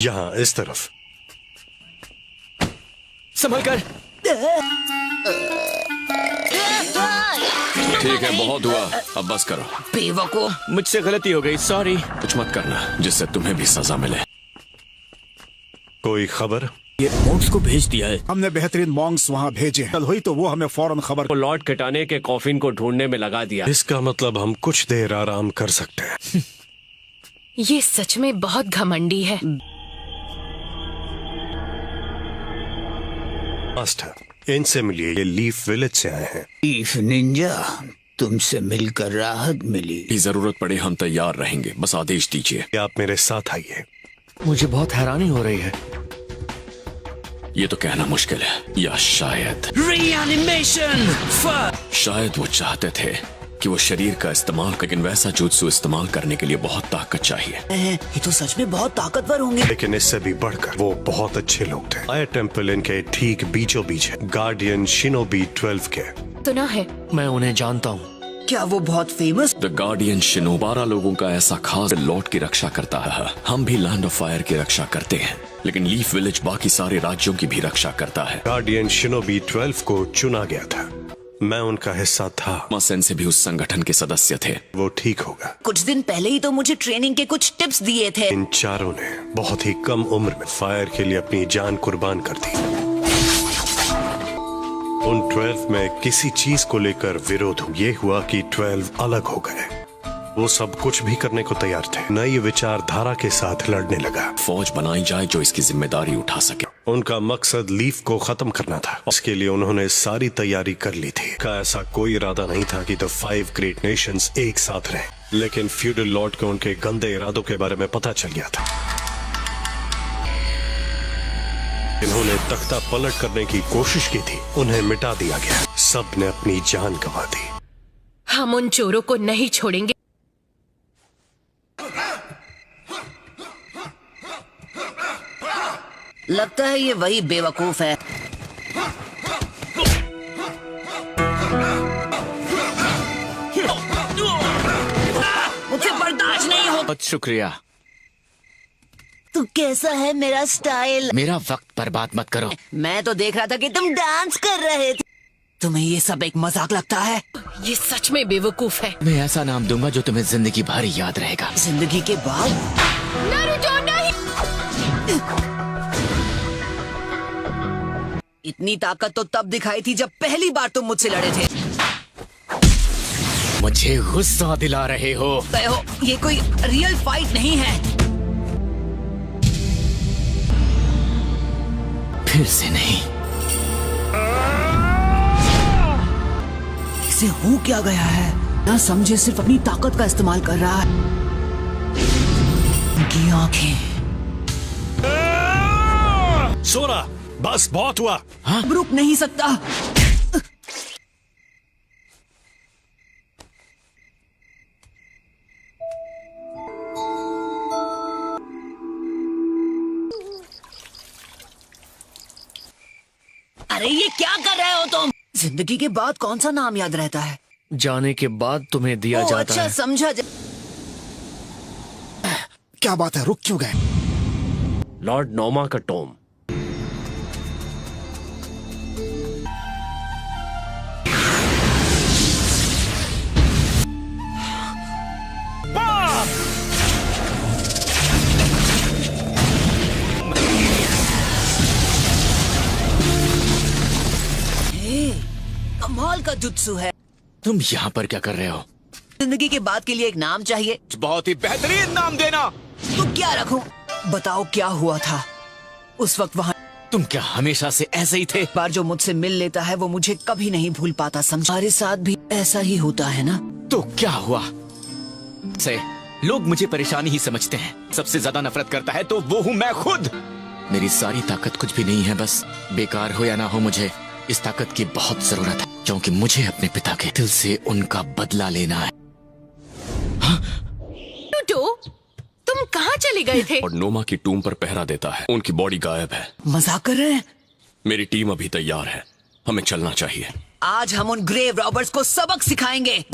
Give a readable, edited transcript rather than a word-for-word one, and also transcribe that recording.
यहाँ इस तरफ। संभल कर। ठीक है, बहुत हुआ, अब बस करो। बेवकूफ, मुझसे गलती हो गई, सॉरी। कुछ मत करना जिससे तुम्हें भी सजा मिले। कोई खबर? ये मॉन्क्स को भेज दिया है। हमने बेहतरीन मॉन्क्स वहाँ भेजे हैं। कल हुई तो वो हमें फौरन खबर। वो लॉर्ड कटाने के कॉफिन को ढूंढने में लगा दिया। इसका मतलब हम कुछ देर आराम कर सकते हैं। ये सच में बहुत घमंडी है। मास्टर, इनसे मिलिए, ये लीफ विलेज से आए हैं। लीफ निंजा, तुमसे मिलकर राहत मिली। जरूरत पड़े हम तैयार रहेंगे, बस आदेश दीजिए। आप मेरे साथ आइए। मुझे बहुत हैरानी हो रही है। ये तो कहना मुश्किल है, या शायद रीएनिमेशन। शायद वो चाहते थे कि वो शरीर का इस्तेमाल, लेकिन वैसा जुत्सु इस्तेमाल करने के लिए बहुत ताकत चाहिए। ये तो सच में बहुत ताकतवर होंगे। लेकिन इससे भी बढ़कर वो बहुत अच्छे लोग थे। फायर टेम्पल इनके ठीक बीचों बीच है, गार्डियन शिनोबी 12 के। सुना है? मैं उन्हें जानता हूँ। क्या वो बहुत फेमस? द गार्डियन शिनो 12 लोगों का ऐसा खास लॉर्ड की रक्षा करता है। हम भी लैंड ऑफ फायर की रक्षा करते हैं, लेकिन लीफ विलेज बाकी सारे राज्यों की भी रक्षा करता है। गार्डियन शिनोबी 12 को चुना गया था, मैं उनका हिस्सा था। मासेन से भी उस संगठन के सदस्य थे। वो ठीक होगा। कुछ दिन पहले ही तो मुझे ट्रेनिंग के कुछ टिप्स दिए थे। इन चारों ने बहुत ही कम उम्र में फायर के लिए अपनी जान कुर्बान कर दी। उन 12 में किसी चीज को लेकर विरोध ये हुआ कि 12 अलग हो गए। वो सब कुछ भी करने को तैयार थे, नई विचारधारा के साथ लड़ने लगा। फौज बनाई जाए जो इसकी जिम्मेदारी उठा सके। उनका मकसद लीफ को खत्म करना था। उसके लिए उन्होंने सारी तैयारी कर ली थी। का ऐसा कोई इरादा नहीं था कि द 5 ग्रेट नेशंस एक साथ रहें, लेकिन फ्यूडल लॉर्ड को उनके गंदे इरादों के बारे में पता चल गया था। इन्होंने तख्ता पलट करने की कोशिश की थी, उन्हें मिटा दिया गया। सब ने अपनी जान गंवा दी। हम उन चोरों को नहीं छोड़ेंगे। लगता है ये वही बेवकूफ है। मुझे बर्दाश्त नहीं हो। बहुत शुक्रिया। तू कैसा है मेरा स्टाइल? मेरा वक्त बर्बाद मत करो। मैं तो देख रहा था कि तुम डांस कर रहे थे। तुम्हें ये सब एक मजाक लगता है? ये सच में बेवकूफ है। मैं ऐसा नाम दूंगा जो तुम्हें जिंदगी भर याद रहेगा। जिंदगी के बाद? नारुतो नहीं। इतनी ताकत तो तब दिखाई थी जब पहली बार तुम मुझसे लड़े थे। मुझे गुस्सा दिला रहे हो। ये कोई रियल फाइट नहीं है। फिर से नहीं। इसे हो क्या गया है? ना समझे सिर्फ अपनी ताकत का इस्तेमाल कर रहा है। उनकी आंखें। सोरा, बस बहुत हुआ। हाँ? रुक नहीं सकता। अरे ये क्या कर रहे हो तुम? जिंदगी के बाद कौन सा नाम याद रहता है? जाने के बाद तुम्हें दिया जाता अच्छा, है। समझा। क्या बात है, रुक क्यों गए? लॉर्ड नोमा का टोम। कमाल का जुत्सु है। तुम यहाँ पर क्या कर रहे हो? जिंदगी के बाद के लिए एक नाम चाहिए। बहुत ही बेहतरीन नाम देना। तो क्या रखूं? बताओ क्या हुआ था उस वक्त वहाँ? तुम क्या हमेशा से ऐसे ही थे? बार जो मुझसे मिल लेता है वो मुझे कभी नहीं भूल पाता। समझ, हमारे साथ भी ऐसा ही होता है ना? तो क्या हुआ? से लोग मुझे परेशानी ही समझते हैं। सबसे ज्यादा नफरत करता है तो वो हूँ मैं खुद। मेरी सारी ताकत कुछ भी नहीं है, बस बेकार हो या ना हो मुझे इस ताकत की बहुत जरूरत है, क्योंकि मुझे अपने पिता के दिल से उनका बदला लेना है। टूटो, तुम कहाँ चले गए थे? और नोमा की टूम पर पहरा देता है। उनकी बॉडी गायब है। मजाक कर रहे हैं? मेरी टीम अभी तैयार है, हमें चलना चाहिए। आज हम उन ग्रेव रॉबर्स को सबक सिखाएंगे।